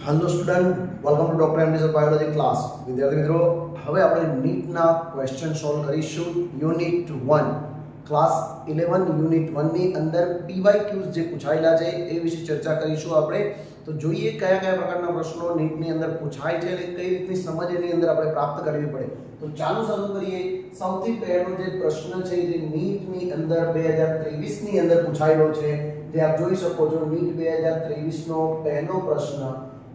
Hello student, welcome to doctor MD biology class. વિદ્યાર્થી મિત્રો, હવે આપણે નીટના ક્વેશ્ચન સોલ્વ કરીશું. યુનિટ 1 ક્લાસ 11 યુનિટ 1 ની અંદર પીવાયક્યુઝ જે પૂછાયેલા છે એ વિશે ચર્ચા કરીશું આપણે. તો જોઈએ કયા કયા પ્રકારના પ્રશ્નો નીટની અંદર પૂછાય છે અને કઈ રીતની સમજ એની અંદર આપણે પ્રાપ્ત કરવી પડે. તો ચાલો શરૂ કરીએ. સૌથી પહેલો જે પ્રશ્ન છે જે નીટની અંદર 2023 ની અંદર પૂછાયેલો છે, જે આપ જોઈ શકો છો. નીટ 2023 નો પહેલો પ્રશ્ન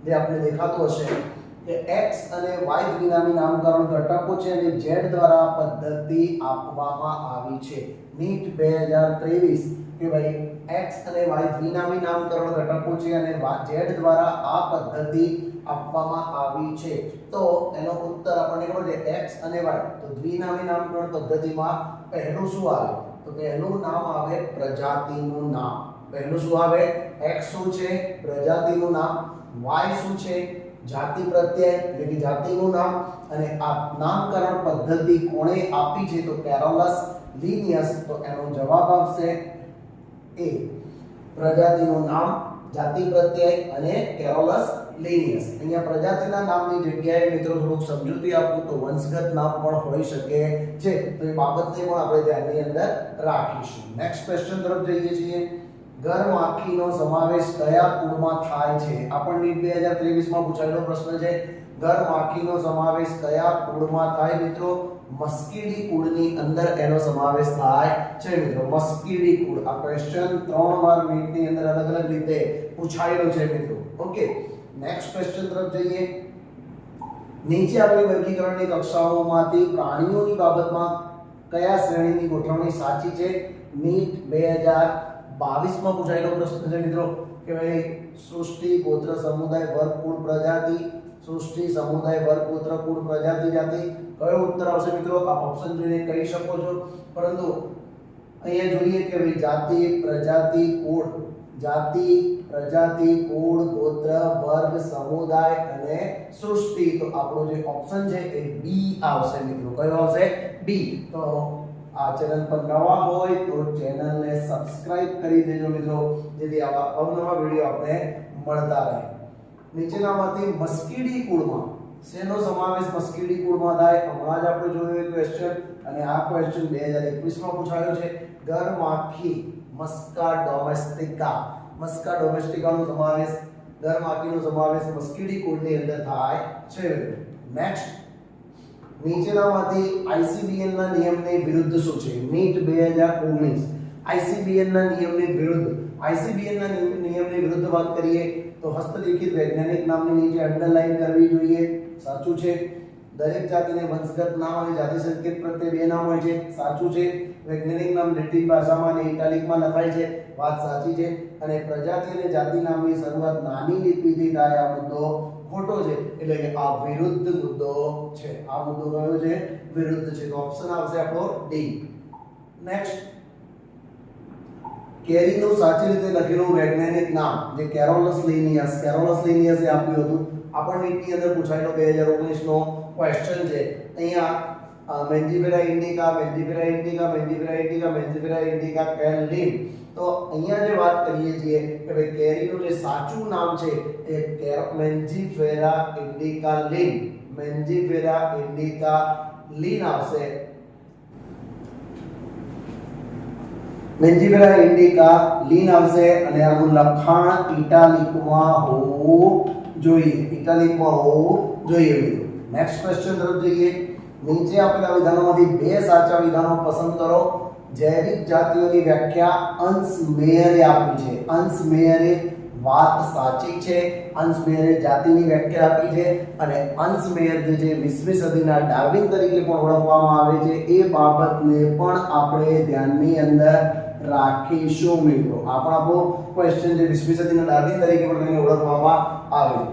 જે આપને દેખાતો હશે કે x અને y દ્વિનામી નામકરણ ઘટકો છે અને z દ્વારા પદ્ધતિ આપવામાં આવી છે. નીટ 2023 કે ભાઈ x અને y દ્વિનામી નામકરણ ઘટકો છે અને z દ્વારા આ પદ્ધતિ આપવામાં આવી છે. તો એનો ઉત્તર આપણને ખબર છે x અને y. તો દ્વિનામી નામકરણ પદ્ધતિમાં પહેલું શું આવે? તો પહેલું નામ આવે પ્રજાતિનું નામ. પહેલું શું આવે? x શું છે? પ્રજાતિનું નામ. y શું છે? જાતિ પ્રત્યય એટલે કે જાતિનું નામ. અને આ નામકરણ પદ્ધતિ કોણે આપી છે? તો કેરોલસ લિનિયસ. તો એનો જવાબ આવશે એ. પ્રજાતિનું નામ, જાતિ પ્રત્યય અને કેરોલસ લિનિયસ. અહીંયા પ્રજાતિના નામની જગ્યાએ મિત્રો થોડુંક સમજૂતી આપું તો વંશગત નામ પણ હોઈ શકે છે. તો એ બાબતને પણ આપણે ધ્યાનની અંદર રાખીશું. નેક્સ્ટ ક્વેશ્ચન તરફ જઈએ છીએ. ગરમાખીનો સમાવેશ કયા કુળમાં થાય છે? આપણને 2023 માં પૂછાયેલો પ્રશ્ન છે. ગરમાખીનો સમાવેશ કયા કુળમાં થાય મિત્રો? મસ્કીડી કુળની અંદર એનો સમાવેશ થાય છે મિત્રો. મસ્કીડી કુળ. આ ક્વેશ્ચન 3 વાર નીટની અંદર અલગ અલગ રીતે પૂછાયેલો છે મિત્રો. ઓકે, નેક્સ્ટ ક્વેશ્ચન તરફ જઈએ. નીચે આપેલી વર્ગીકરણની કક્ષાઓમાંથી પ્રાણીઓની બાબતમાં કયા શ્રેણીની ગોઠવણી સાચી છે? નીટ 2022 માં પૂછાયેલો પ્રશ્ન છે મિત્રો કે ભાઈ સૃષ્ટિ, ગોત્ર, સમુદાય, વર્ગ, કુળ, પ્રજાતિ. સૃષ્ટિ, સમુદાય, વર્ગ, ગોત્ર, કુળ, પ્રજાતિ, જાતિ. કયો ઉત્તર આવશે મિત્રો? આપ ઓપ્શન જોઈને કહી શકો છો. પરંતુ અહીંયા જોઈએ કે ભાઈ જાતિ, પ્રજાતિ, કુળ. જાતિ, પ્રજાતિ, કુળ, ગોત્ર, વર્ગ, સમુદાય અને સૃષ્ટિ. તો આપણો જે ઓપ્શન છે એ બી આવશે મિત્રો. કયો આવશે? બી. તો આ ચેનલ પર નવા હોય તો ચેનલને સબસ્ક્રાઇબ કરી દેજો મિત્રો, જેથી આવા અવનવા વિડિયો આપને મળતા રહે. નીચેનામાંથી મસ્કીડી કુળમાં શેનો સમાવેશ મસ્કીડી કુળમાં થાય? હમણાં જ આપણે જોયું એક ક્વેશ્ચન અને આ ક્વેશ્ચન 2021 માં પૂછાયો છે. ગરમાખી, મસ્કા ડોમેસ્ટિકા. મસ્કા ડોમેસ્ટિકાનો સમાવેશ, ગરમાખીનો સમાવેશ મસ્કીડી કુળની અંદર થાય છે. નેક્સ્ટ, નીચેનામાંથી ICBN ના નિયમની વિરુદ્ધ શું છે? નીટ 2019 ICBN ના નિયમની વિરુદ્ધ. ICBN ના નિયમની વિરુદ્ધ વાત કરીએ તો હસ્તલિખિત વૈજ્ઞાનિક નામની નીચે અંડરલાઈન કરવી જોઈએ. સાચું છે. દરેક જાતિને વંશગત નામ અને જાતિ સંકેત પ્રત્યે બે નામ હોય છે. સાચું છે. વૈજ્ઞાનિક નામ લેટિન ભાષામાં અને ઇટાલિકમાં લખાય છે. વાત સાચી છે. અને પ્રજાતિ અને જાતિ નામની શરૂઆત નાની લિપિથી થાય. આ મુદ્દો ખોટો છે. એટલે કે આ વિરુદ્ધ મુદ્દો છે. આ મુદ્દો કયો છે? વિરુદ્ધ છે. તો ઓપ્શન આવશે આપણો ડી. નેક્સ્ટ, કેરીનું સાચી રીતે લખેલું વૈજ્ઞાનિક નામ જે કેરોલસ લિનિયસ. કેરોલસ લિનિયસ એ આપ્યું હતું. આપણને નીટની અંદર પૂછાયેલો 2019 નો ક્વેશ્ચન છે. અહીંયા Mangifera Indica, Mangifera Indica, Mangifera Indica, Mangifera Indica, કેલિન. તો અહીંયા જે વાત કરીએ છીએ કે ભાઈ કેરીનું જે સાચું નામ છે એ Mangifera Indica Lin. Mangifera Indica Lin આવશે. મેન્જીફેરા ઇન્ડિકા લિન આવશે અને આનું લખાણ ઇટાલિકમાં હોવું જોઈએ. ઇટાલિકમાં હોવું જોઈએ મિત્રો. નેક્સ્ટ ક્વેશ્ચન તરફ જઈએ. નીચે આપેલા વિધાનોમાંથી બે સાચા વિધાનો પસંદ કરો. જૈવિક જાતિઓની વ્યાખ્યા અંશ મેયરે આપી છે. અંશ મેયરે વાત સાચી છે. અંશ મેયરે જાતિની વ્યાખ્યા આપી છે અને અંશ મેયર જે છે 20મી સદીના ડાર્વિન તરીકે પણ ઓળખવામાં આવે છે. એ બાબતને પણ આપણે ધ્યાનની અંદર રાખીશું મિત્રો. આ પણ આપણો ક્વેશ્ચન છે. 20મી સદીના ડાર્વિન તરીકે પણ તેને ઓળખવામાં આવે છે.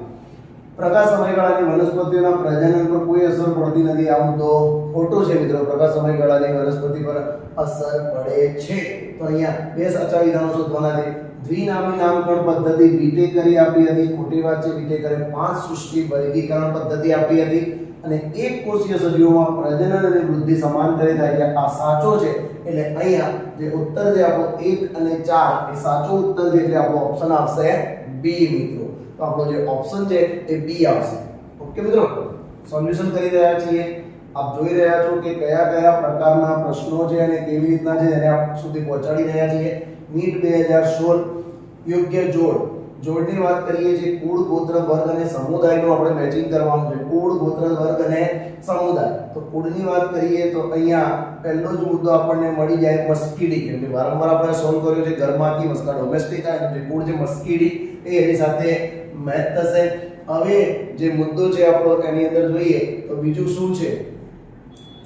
પ્રકાશ સમયગાળાની વનસ્પતિઓના પ્રજનન પર કોઈ અસર પડતી નથી. આ મુદ્દો ખોટો છે મિત્રો. પ્રકાશ સમયગાળાની વનસ્પતિ પર અસર પડે છે. તો અહીંયા બે સાચા વિધાનો શોધવાના છે. દ્વિનામી નામકરણ પદ્ધતિ વિટેકરે આપી હતી. ખોટી વાત છે. વિટેકરે 5 સૃષ્ટિ વર્ગીકરણ પદ્ધતિ આપી હતી અને એક કોષીય સજીવોમાં પ્રજનન અને વૃદ્ધિ સમાંતરે થાય છે. આ સાચો છે. એટલે અહીંયા જે ઉત્તર છે આપણો 1 અને 4 એ સાચો ઉત્તર છે. એટલે આપણો ઓપ્શન આવશે બી મિત્રો. તો આપણો જે ઓપ્શન છે એ બી આવશે. ઓકે મિત્રો, સોલ્યુશન કરી રહ્યા છીએ. આપ જોઈ રહ્યા છો કે કયા કયા પ્રકારના પ્રશ્નો છે અને કેવી રીતના છે એને આપ સુધી પહોંચાડી રહ્યા છીએ. નીટ 2016 યોગ્ય જોડની વાત કરીએ છીએ. કુળ, ગોત્ર, વર્ગ અને સમુદાયનું આપણે મેચિંગ કરવાનું છે. કુળ, ગોત્ર, વર્ગ અને સમુદાય. તો કુળની વાત કરીએ તો અહીંયા પહેલો જ મુદ્દો આપણને મળી જાય મસ્કીડી, કેમ કે વારંવાર આપણે સોલ્વ કર્યું છે ઘરમાંથી મસ્કા ડોમેસ્ટિકા, એનો જે કુળ છે મસ્કીડી એ એની સાથે મેચ થશે. હવે જે મુદ્દો છે આપણો એની અંદર જોઈએ તો બીજું શું છે,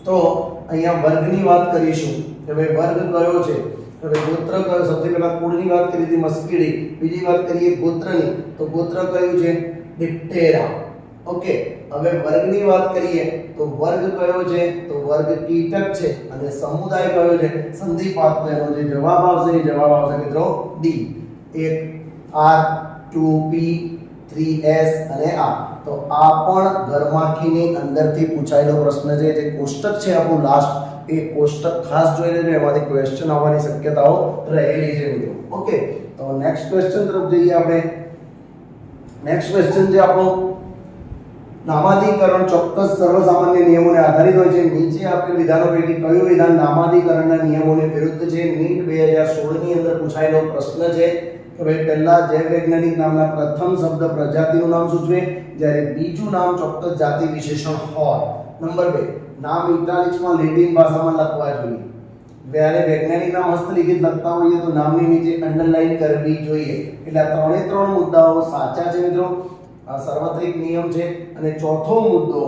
તો અહીંયા વર્ગની વાત કરીશું કે ભાઈ વર્ગ કયો છે. હવે ગોત્ર કયો, સૌથી પહેલા કુળની વાત કરી હતી મસ્કીડી, બીજી વાત કરીએ ગોત્રની તો ગોત્ર કયું છે ડિપ્ટેરા. ઓકે, હવે વર્ગની વાત કરીએ તો વર્ગ કયો છે તો વર્ગ કીટક છે, અને સમુદાય કયો છે સંધિપાત. તો એનો જે જવાબ આવશે એ જવાબ આવશે મિત્રો ડી. 1 R 2 P 3S અને R. તો આ પણ ઘરમાખીની અંદરથી પૂછાયેલો પ્રશ્ન છે. જે કોષ્ટક છે આપણું લાસ્ટ, એ કોષ્ટક ખાસ જોઈ લેજો, એમાંથી ક્વેશ્ચન આવવાની શક્યતાઓ રહેલી છે મિત્રો. ઓકે, તો નેક્સ્ટ ક્વેશ્ચન તરફ જઈએ આપણે. નેક્સ્ટ ક્વેશ્ચન છે આપણો નામાધિકરણ ચોક્કસ સર્વસામાન્ય નિયમોને આધારિત હોય છે. નીચે આપેલ વિધાનો પૈકી કયું વિધાન નામાધિકરણના નિયમોને વિરુદ્ધ છે? નીટ 2016 ની અંદર પૂછાયેલો પ્રશ્ન છે કે ભાઈ પહેલા જૈવ વૈજ્ઞાનિક નામના પ્રથમ શબ્દ પ્રજાતિનું નામ સૂચવે, જ્યારે બીજું નામ ચોક્કસ જાતિ વિશેષણ હોય. નંબર 2, નામ ઇટાલિક્સમાં લેટિન ભાષામાં લખવા જોઈએ. જ્યારે વૈજ્ઞાનિક નામ હસ્તલિખિત લખતા હોઈએ તો નામની નીચે અંડરલાઈન કરવી જોઈએ. એટલે આ ત્રણ મુદ્દાઓ સાચા છે મિત્રો, આ સાર્વત્રિક નિયમ છે. અને ચોથો મુદ્દો,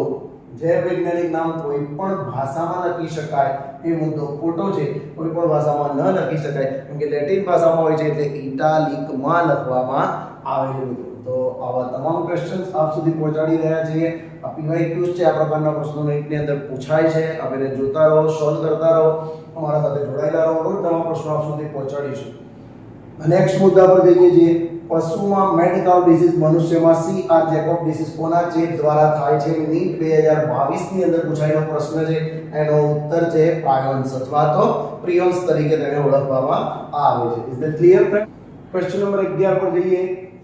જૈવ વૈજ્ઞાનિક નામ કોઈ પણ ભાષામાં લખી શકાય, એ મુદ્દો ખોટો છે. કોઈ પણ ભાષામાં ન લખી શકાય, કેમ કે લેટિન ભાષામાં હોય છે એટલે ઇટાલિકમાં લખવામાં આવે છે મિત્રો. તો આવા તમામ ક્વેશ્ચન્સ આપ સુધી પહોંચાડી રહ્યા છીએ. આ PYQs છે, આ પ્રકારના પ્રશ્નો નીટની અંદર પૂછાય છે. આપણે જોતા રહો, સોલ્વ કરતા રહો, અમારા સાથે જોડાયેલા રહો. રોજ નવા પ્રશ્નો આપ સુધી પહોંચાડીશું. નેક્સ્ટ મુદ્દા પર જઈએ છીએ. પશુમાં મેડ કાઉ ડિસીઝ, મનુષ્યમાં CR જેકોબ ડિસીઝ કોના ચેપ દ્વારા થાય છે? નીટ 2022 ની અંદર પૂછાયેલો પ્રશ્ન છે. એનો ઉત્તર છે પ્રાયોન્સ અથવા તો પ્રિયોન્સ તરીકે તેને ઓળખવામાં આવે છે. Is that clear friend? Question number 11 પર જઈએ.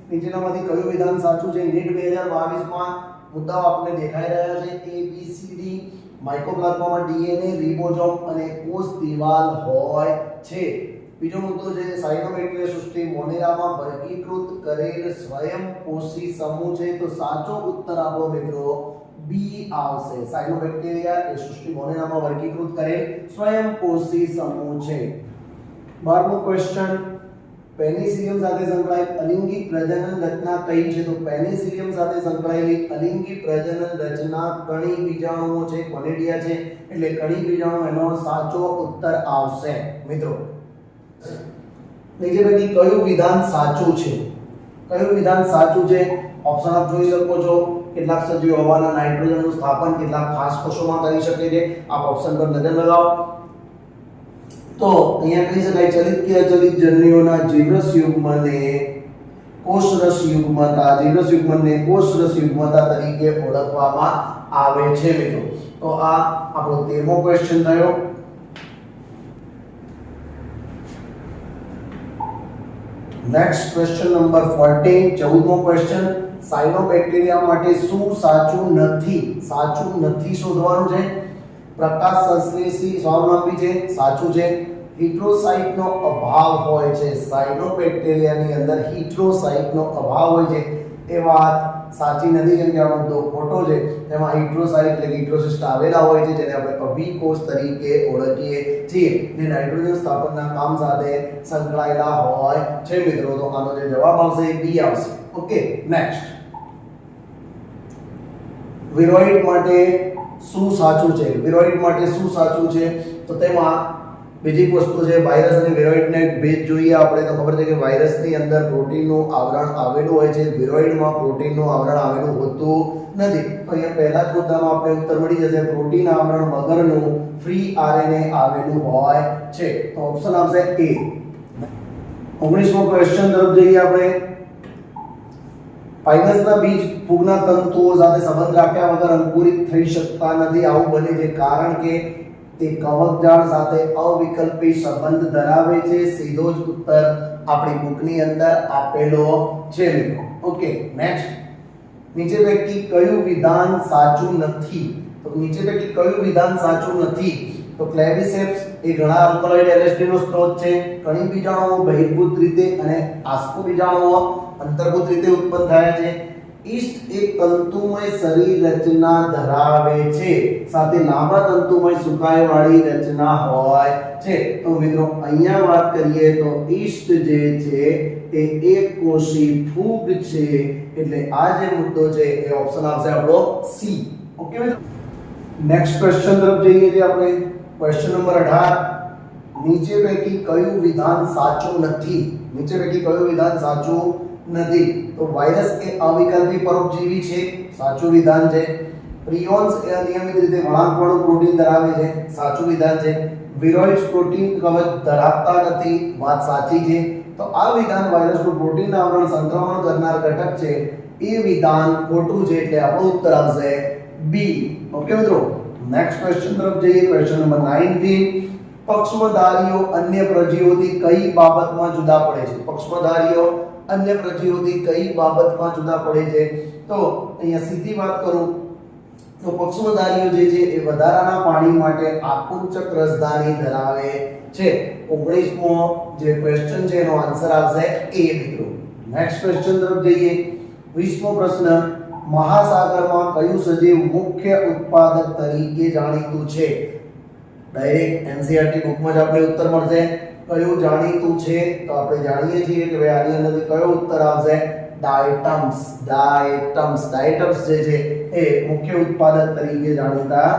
નીચેનામાંથી કયું વિધાન સાચું છે? નીટ 2022 માં મુદ્દાઓ આપને દેખાઈ રહ્યા છે. A B C D. માઇકોપ્લાઝમામાં DNA, ribosome અને કોષ દિવાલ હોય છે. બીજો મુદ્દો છે સાયનોબેક્ટેરિયા સૃષ્ટિ મોનેરામાં વર્ગીકૃત કરેલ સ્વયંપોષી સમૂહ છે. તો સાચો ઉત્તર આપણો મિત્રો બી આવશે. સાયનોબેક્ટેરિયા એ સૃષ્ટિ મોનેરામાં વર્ગીકૃત કરેલ સ્વયંપોષી સમૂહ છે. 12મો ક્વેશ્ચન, પેનિસિલિયમ સાથે સંકળાયેલ અલિંગી પ્રજનન રચના કઈ છે? તો પેનિસિલિયમ સાથે સંકળાયેલી અલિંગી પ્રજનન રચના કણી બીજાણુઓ છે, કોનિડિયા છે. એટલે કણી બીજાણુ એનો સાચો ઉત્તર આવશે મિત્રો. નીચે પૈકી કયું વિધાન સાચું છે? કયું વિધાન સાચું છે? ઓપ્શન આપ જોઈ શકો છો. કેટલાક સજીવો હવાના નાઇટ્રોજનનું સ્થાપન કેટલાક ખાસ કોષોમાં કરી શકે છે. આપ ઓપ્શન પર નજર લગાવો તો અહીંયા કહી શકાય ચલિત કે અચલિત જન્યુઓના જીવરસ યુગ્મને કોષરસ યુગ્મતા, જીવરસ યુગ્મને કોષરસ યુગ્મતા તરીકે ઓળખવામાં આવે છે મિત્રો. તો આ આપણો 13મો ક્વેશ્ચન થયો. નેક્સ્ટ ક્વેશ્ચન નંબર 14, 14મો ક્વેશ્ચન. સાયનોબેક્ટેરિયા માટે શું સાચું નથી? સાચું નથી શોધવાનું છે. પ્રકાશ સંશ્લેષી સ્વાવલંબી છે, સાચું છે. હિટ્રોસાઇટનો અભાવ હોય છે. સાયનોબેક્ટેરિયાની અંદર હિટ્રોસાઇટનો અભાવ હોય છે, એ વાત સાચી નથી, કેમ કે આ મુદ્દો ખોટો છે. તેમાં હિટ્રોસાઇટ એટલે હિટ્રોસિસ્ટ આવેલા હોય છે, જેને આપણે અભિકોષ તરીકે ઓળખીએ છીએ. જે નાઇટ્રોજન સ્થાપનના કામ સાથે સંકળાયેલા હોય છે મિત્રો. તો આનો જે જવાબ આવશે એ બી આવશે. Okay, next. વિરોઇડ માટે શું સાચું છે? વિરોઇડ માટે શું સાચું છે? તો તેમાં બીજી વસ્તુ છે વાયરસ અને વિરોઇડને ભેદ જોઈએ આપણે તો ખબર છે કે વાયરસની અંદર પ્રોટીનનું આવરણ આવેલું હોય છે, વિરોઇડમાં પ્રોટીનનું આવરણ આવેલું હોતું નથી. તો અહીંયા પહેલા જ મુદ્દામાં આપણે ઉત્તર મળી જશે. પ્રોટીન આવરણ વગરનું ફ્રી RNA આવેલું હોય છે. તો ઓપ્શન આવશે A. 19મો ક્વેશ્ચન તરફ જઈએ આપણે. પાઇનસના બીજ ફૂગના તંતુઓ સાથે સંબંધ રાખ્યા વગર અંકુરિત થઈ શકતા નથી. આવું બને છે કારણ કે તે કવકજાળ સાથે અવિકલ્પી સંબંધ ધરાવે છે. સીધો જ ઉત્તર આપણી બુકની અંદર આપેલો છે મિત્રો. ઓકે નેક્સ્ટ, નીચે પૈકી કયું વિધાન સાચું નથી? તો નીચે પૈકી કયું વિધાન સાચું નથી? તો ક્લેવિસેપ્સ એ ઘણા આલ્કલોઇડ LSD નો સ્ત્રોત છે. ઘણી બીજાણુઓ બહિર્ભૂત રીતે અને આસ્કો બીજાણુઓ અંતર્ભૂત રીતે ઉત્પન્ન થાય છે. ઈસ્ટ એક તંતુમય શરીર રચના ધરાવે છે, સાથે લાંબા તંતુમય સુકાઈવાળી રચના હોય છે. તો મિત્રો અહીંયા વાત કરીએ તો ઈસ્ટ જે છે એ એક કોષી ફૂગ છે, એટલે આ જે મુદ્દો છે એ ઓપ્શન આવશે આપણો સી. ઓકે મિત્રો, નેક્સ્ટ ક્વેશ્ચન તરફ જઈએ છીએ આપણે. ક્વેશ્ચન નંબર 18, નીચે પૈકી કયું વિધાન સાચું નથી? નીચે પૈકી કયું વિધાન સાચું નથી? તો વાયરસ એ અવિકલ્પી પરોપજીવી છે, સાચું વિધાન છે. પ્રિયોન્સ એ અનિયમિત રીતે વળાંકવાળું પ્રોટીન ધરાવે છે, સાચું વિધાન છે. વિરોઇડ્સ પ્રોટીન કવચ ધરાવતા નથી, વાત સાચી છે. તો આ વિધાન વાયરસનું પ્રોટીન આવરણ સંક્રમણ કરનાર ઘટક છે, એ વિધાન ખોટું છે, એટલે આપણો ઉત્તર આવશે બી. ઓકે મિત્રો, નેક્સ્ટ ક્વેશ્ચન તરફ જઈએ. ક્વેશ્ચન નંબર 19, પક્ષમધારીઓ અન્ય પ્રજીવોથી કઈ બાબતમાં જુદા પડે છે? પક્ષમધારીઓ અન્ય પ્રજીવોથી કઈ બાબતમાં જુદા પડે છે? તો અહીંયા સીધી વાત કરું તો પક્ષમધારીઓ જે છે એ વધારાના પાણી માટે આકુંચક રસધાની ધરાવે છે. 19મો જે ક્વેશ્ચન છે એનો આન્સર આવશે એ મિત્રો. નેક્સ્ટ ક્વેશ્ચન તરફ જઈએ. 20મો પ્રશ્ન, મહાસાગરમાં કયું સજીવ મુખ્ય ઉત્પાદક તરીકે જાણીતું છે? ડાયરેક્ટ એનસીઈઆરટી બુકમાં જ આપણે ઉત્તર મળશે. કયું જાણીતું છે? તો આપણે જાણીએ છીએ કે ભાઈ આની અંદરથી કયો ઉત્તર આવશે? ડાયટમ્સ. ડાયટમ્સ જે છે એ મુખ્ય ઉત્પાદક તરીકે જાણીતા